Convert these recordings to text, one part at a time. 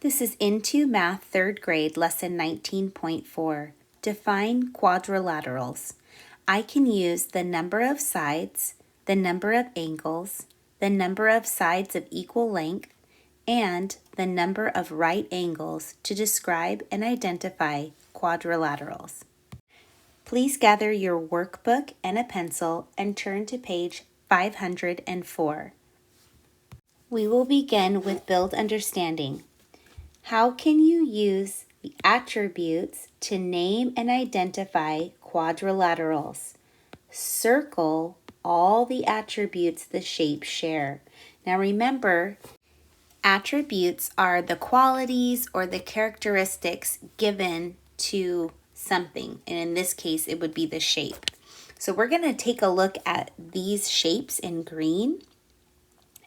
This is Into Math 3rd grade, lesson 19.4. Define quadrilaterals. I can use the number of sides, the number of angles, the number of sides of equal length, and the number of right angles to describe and identify quadrilaterals. Please gather your workbook and a pencil and turn to page 504. We will begin with build understanding. How can you use the attributes to name and identify quadrilaterals? Circle all the attributes the shapes share. Now remember, attributes are the qualities or the characteristics given to something. And in this case, it would be the shape. So we're going to take a look at these shapes in green.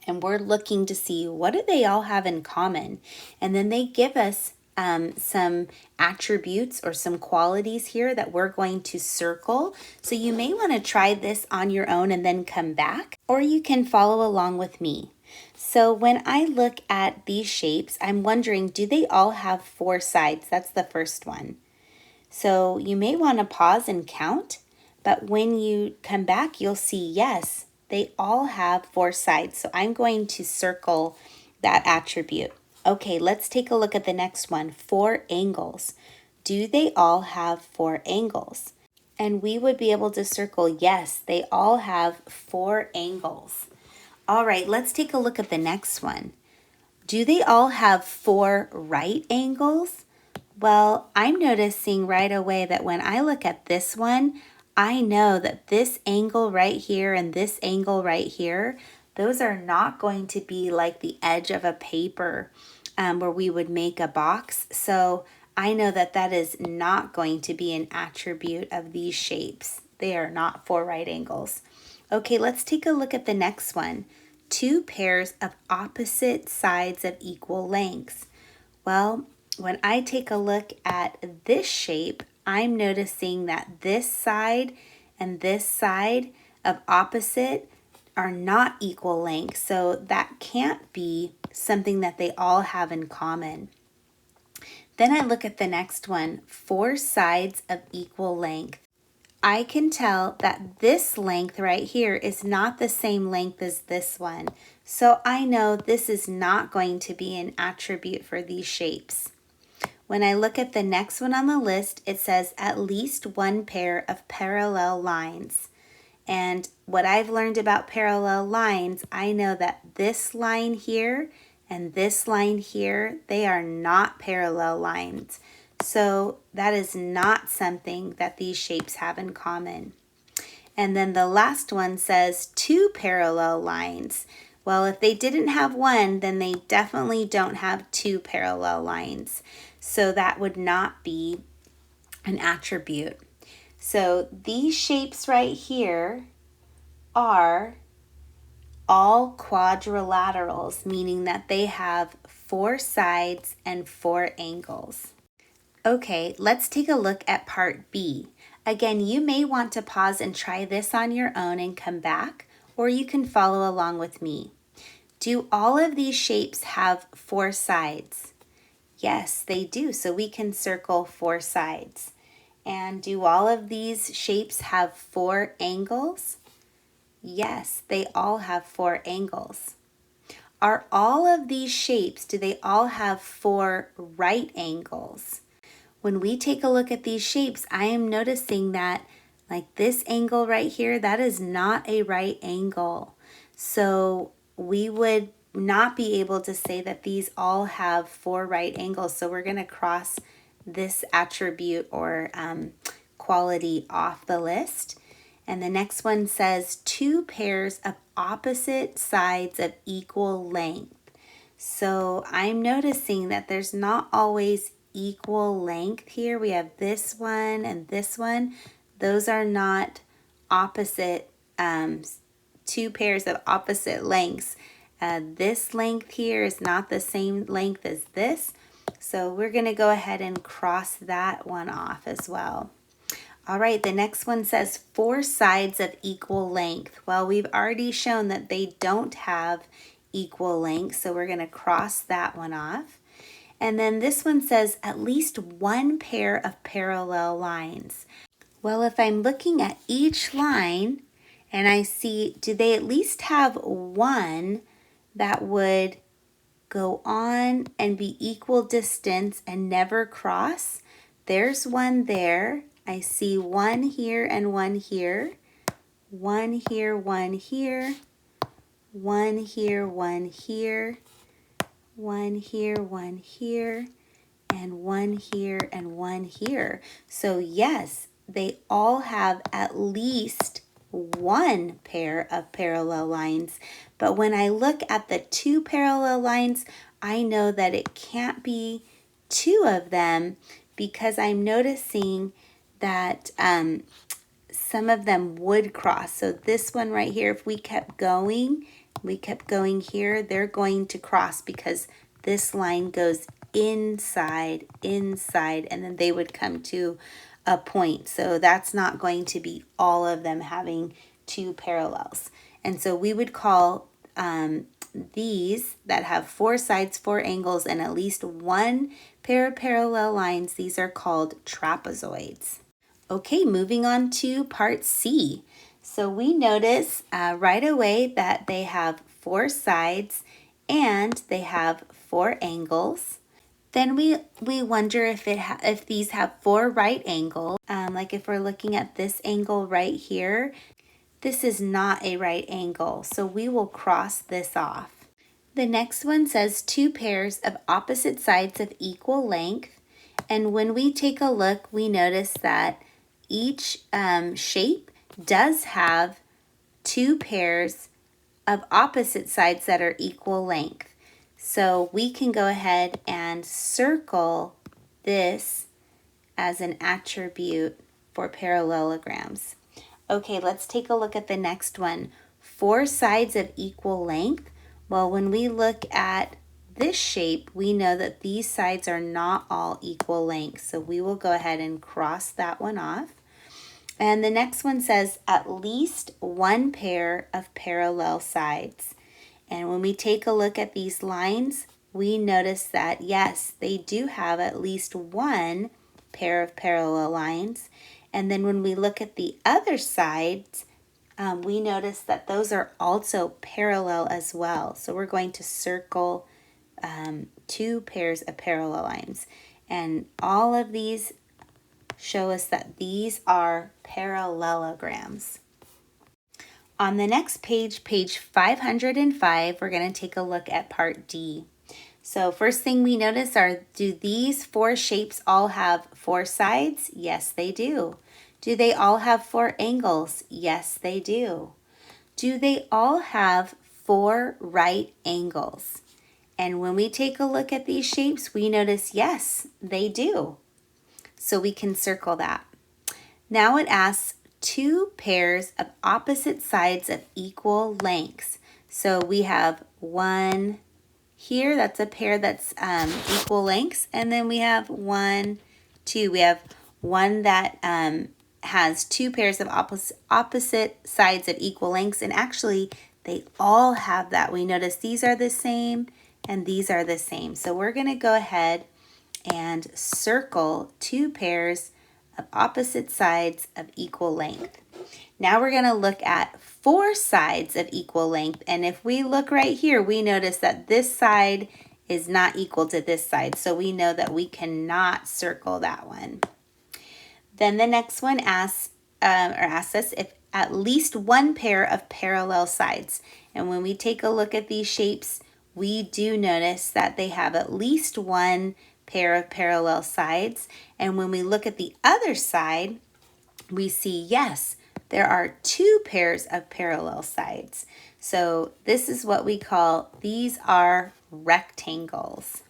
And we're looking to see what do they all have in common. And then they give us some attributes or some qualities here that we're going to circle. So you may want to try this on your own and then come back, or you can follow along with me. So when I look at these shapes, I'm wondering, do they all have 4 sides? That's the first one. So you may want to pause and count, but when you come back, you'll see, yes, they all have 4 sides. So I'm going to circle that attribute. Okay, let's take a look at the next one, 4 angles. Do they all have 4 angles? And we would be able to circle, yes, they all have 4 angles. All right, let's take a look at the next one. Do they all have 4 right angles? Well, I'm noticing right away that when I look at this one, I know that this angle right here and this angle right here, those are not going to be like the edge of a paper where we would make a box. So I know that that is not going to be an attribute of these shapes. They are not 4 right angles. Okay, let's take a look at the next one. 2 pairs of opposite sides of equal lengths. Well, when I take a look at this shape, I'm noticing that this side and this side of opposite are not equal length. So that can't be something that they all have in common. Then I look at the next one, 4 sides of equal length. I can tell that this length right here is not the same length as this one. So I know this is not going to be an attribute for these shapes. When I look at the next one on the list, it says at least 1 pair of parallel lines. And what I've learned about parallel lines, I know that this line here and this line here, they are not parallel lines. So that is not something that these shapes have in common. And then the last one says 2 parallel lines. Well, if they didn't have 1, then they definitely don't have 2 parallel lines. So that would not be an attribute. So these shapes right here are all quadrilaterals, meaning that they have 4 sides and 4 angles. Okay, let's take a look at part B. Again, you may want to pause and try this on your own and come back, or you can follow along with me. Do all of these shapes have 4 sides? Yes, they do. So we can circle 4 sides. And do all of these shapes have 4 angles? Yes, they all have 4 angles. Are all of these shapes, do they all have 4 right angles? When we take a look at these shapes, I am noticing that like this angle right here, that is not a right angle. So we would not be able to say that these all have 4 right angles. So we're going to cross this attribute or quality off the list. And the next one says 2 pairs of opposite sides of equal length. So I'm noticing that there's not always equal length here. We have this one and this one. Those are not opposite, 2 pairs of opposite lengths. This length here is not the same length as this. So we're going to go ahead and cross that one off as well. All right, the next one says 4 sides of equal length. Well, we've already shown that they don't have equal length, so we're going to cross that one off. And then this one says at least one pair of parallel lines. Well, if I'm looking at each line and I see, do they at least have one that would go on and be equal distance and never cross? There's one there. I see one here and one here. One here, one here. One here, one here. One here, one here. And one here and one here. So yes, they all have at least one pair of parallel lines. But when I look at the two parallel lines, I know that it can't be two of them because I'm noticing that some of them would cross. So this one right here, if we kept going here, they're going to cross because this line goes inside, and then they would come to a point. So that's not going to be all of them having two parallels. And so we would call these that have four sides, four angles, and at least one pair of parallel lines, these are called trapezoids. Okay, moving on to part C. So we notice right away that they have four sides and they have four angles. Then we wonder if these have four right angles. Like if we're looking at this angle right here, this is not a right angle, so we will cross this off. The next one says two pairs of opposite sides of equal length. And when we take a look, we notice that each shape does have two pairs of opposite sides that are equal length. So we can go ahead and circle this as an attribute for parallelograms. Okay, let's take a look at the next one. Four sides of equal length. Well, when we look at this shape, we know that these sides are not all equal length. So we will go ahead and cross that one off. And the next one says at least one pair of parallel sides. And when we take a look at these lines, we notice that yes, they do have at least one pair of parallel lines. And then when we look at the other sides, we notice that those are also parallel as well. So we're going to circle two pairs of parallel lines. And all of these show us that these are parallelograms. On the next page, page 505, we're going to take a look at part D. So first thing we notice are, do these four shapes all have four sides? Yes, they do. Do they all have four angles? Yes, they do. Do they all have four right angles? And when we take a look at these shapes, we notice, yes, they do. So we can circle that. Now it asks two pairs of opposite sides of equal lengths. So we have one here, that's a pair that's equal lengths. And then we have one, two. We have one that has two pairs of opposite sides of equal lengths. And actually, they all have that. We notice these are the same and these are the same. So we're going to go ahead and circle two pairs of opposite sides of equal length. Now we're going to look at four sides of equal length. And if we look right here, we notice that this side is not equal to this side. So we know that we cannot circle that one. Then the next one asks us if at least one pair of parallel sides. And when we take a look at these shapes, we do notice that they have at least one pair of parallel sides. And when we look at the other side, we see, yes, there are two pairs of parallel sides. So this is what we call, these are rectangles.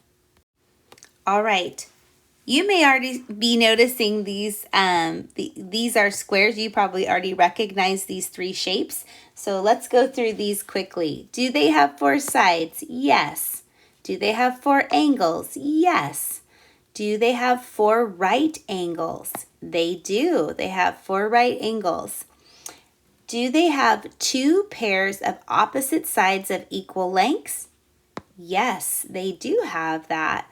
All right. You may already be noticing these, these are squares. You probably already recognize these three shapes. So let's go through these quickly. Do they have four sides? Yes. Do they have four angles? Yes. Do they have four right angles? They do. They have four right angles. Do they have two pairs of opposite sides of equal lengths? Yes, they do have that.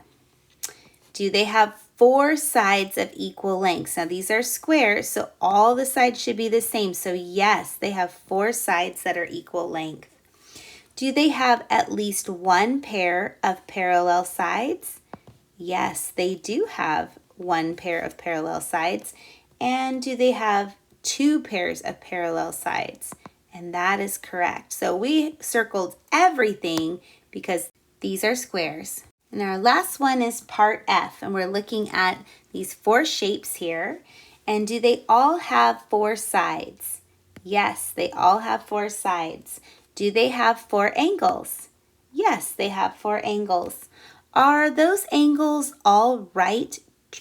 Do they have 4 sides of equal length? Now these are squares, so all the sides should be the same. So yes, they have 4 sides that are equal length. Do they have at least one pair of parallel sides? Yes, they do have one pair of parallel sides. And do they have 2 pairs of parallel sides? And that is correct. So we circled everything because these are squares. And our last one is part F, and we're looking at these 4 shapes here. And do they all have 4 sides? Yes, they all have 4 sides. Do they have 4 angles? Yes, they have 4 angles. Are those angles all right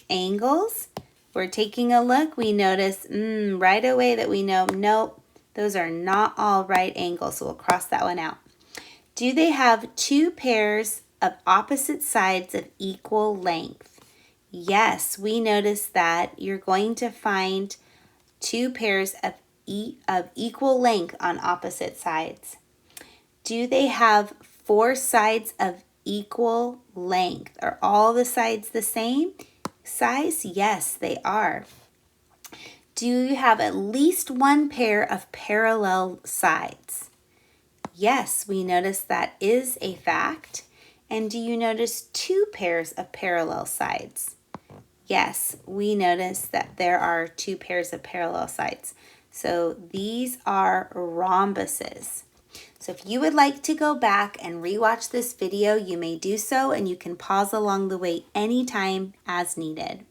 angles? We're taking a look. We notice right away that we know, nope, those are not all right angles. So we'll cross that one out. Do they have 2 pairs of opposite sides of equal length? Yes, we notice that you're going to find 2 pairs of equal length on opposite sides. Do they have 4 sides of equal length? Are all the sides the same size? Yes, they are. Do you have at least one pair of parallel sides? Yes, we notice that is a fact. And do you notice 2 pairs of parallel sides? Yes, we notice that there are 2 pairs of parallel sides. So these are rhombuses. So if you would like to go back and rewatch this video, you may do so, and you can pause along the way anytime as needed.